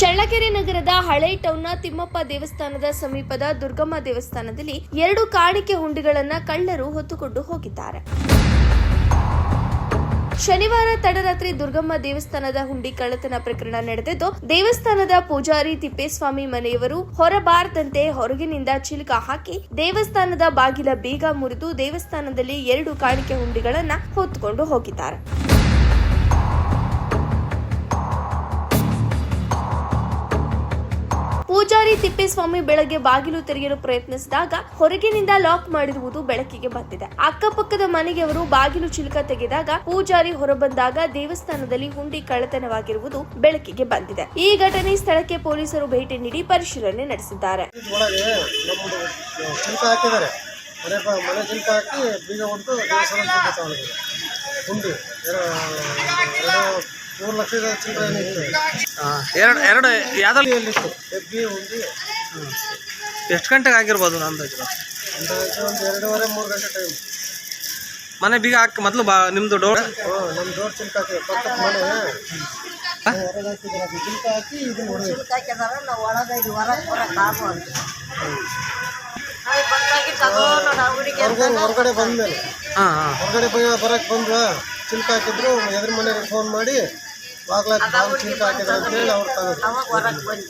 ಚಳ್ಳಕೆರೆ ನಗರದ ಹಳೆ ಟೌನ್ನ ತಿಮ್ಮಪ್ಪ ದೇವಸ್ಥಾನದ ಸಮೀಪದ ದುರ್ಗಮ್ಮ ದೇವಸ್ಥಾನದಲ್ಲಿ 2 ಕಾಣಿಕೆ ಹುಂಡಿಗಳನ್ನು ಕಳ್ಳರು ಹೊತ್ತುಕೊಂಡು ಹೋಗಿದ್ದಾರೆ. ಶನಿವಾರ ತಡರಾತ್ರಿ ದುರ್ಗಮ್ಮ ದೇವಸ್ಥಾನದ ಹುಂಡಿ ಕಳ್ಳತನ ಪ್ರಕರಣ ನಡೆದಿದ್ದು, ದೇವಸ್ಥಾನದ ಪೂಜಾರಿ ತಿಪ್ಪೇಸ್ವಾಮಿ ಮನೆಯವರು ಹೊರಬಾರದಂತೆ ಹೊರಗಿನಿಂದ ಚಿಲಕ ಹಾಕಿ ದೇವಸ್ಥಾನದ ಬಾಗಿಲ ಬೀಗ ಮುರಿದು ದೇವಸ್ಥಾನದಲ್ಲಿ 2 ಕಾಣಿಕೆ ಹುಂಡಿಗಳನ್ನು ಹೊತ್ತುಕೊಂಡು ಹೋಗಿದ್ದಾರೆ. ಪೂಜಾರಿ ತಿಪ್ಪೇಸ್ವಾಮಿ ಬೆಳಗ್ಗೆ ಬಾಗಿಲು ತೆರೆಯಲು ಪ್ರಯತ್ನಿಸಿದಾಗ ಹೊರಗಿನಿಂದ ಲಾಕ್ ಮಾಡಿರುವುದು ಬೆಳಕಿಗೆ ಬಂದಿದೆ. ಅಕ್ಕಪಕ್ಕದ ಮನೆಯವರು ಬಾಗಿಲು ಚಿಲಕ ತೆಗೆದಾಗ ಪೂಜಾರಿ ಹೊರಬಂದಾಗ ದೇವಸ್ಥಾನದಲ್ಲಿ ಹುಂಡಿ ಕಳ್ಳತನವಾಗಿರುವುದು ಬೆಳಕಿಗೆ ಬಂದಿದೆ. ಈ ಘಟನೆ ಸ್ಥಳಕ್ಕೆ ಪೊಲೀಸರು ಭೇಟಿ ನೀಡಿ ಪರಿಶೀಲನೆ ನಡೆಸಿದ್ದಾರೆ. ಎಷ್ಟು ಗಂಟೆಗೆ ಆಗಿರ್ಬೋದು? ಅಂದಾಜು ಒಂದು 2:30-3 ಗಂಟೆ ಟೈಮ್. ಮನೆ ಬೀಗ ಹಾಕಿ ಮೊದಲು ನಿಮ್ದು ಡೋರ್ ನಮ್ಮ ಡೋರ್ ಚಿಲ್ಕ ಹಾಕಿ ಪಕ್ಕದ ಮನೆ ಹೊರಗೆ ಹಾಕಿದ್ರೆ ಚಿಲ್ಕ ಹಾಕಿ ಇದು ಹೊರಗಡೆ ಬಂದ್ಮೇಲೆ ಹೊರಗಡೆ ಬರಕ್ಕೆ ಬಂದ್ವಾ ಚಿಲ್ಕ ಹಾಕಿದ್ರು. ಎದುರು ಮನೆಗೆ ಫೋನ್ ಮಾಡಿ ಬಾಗ್ಲಾಕಿ ಚಿಲ್ಕ ಹಾಕಿದ್ರು ಅಂತ ಹೇಳಿ ಅವ್ರು ತಗೊಂಡ್ರು.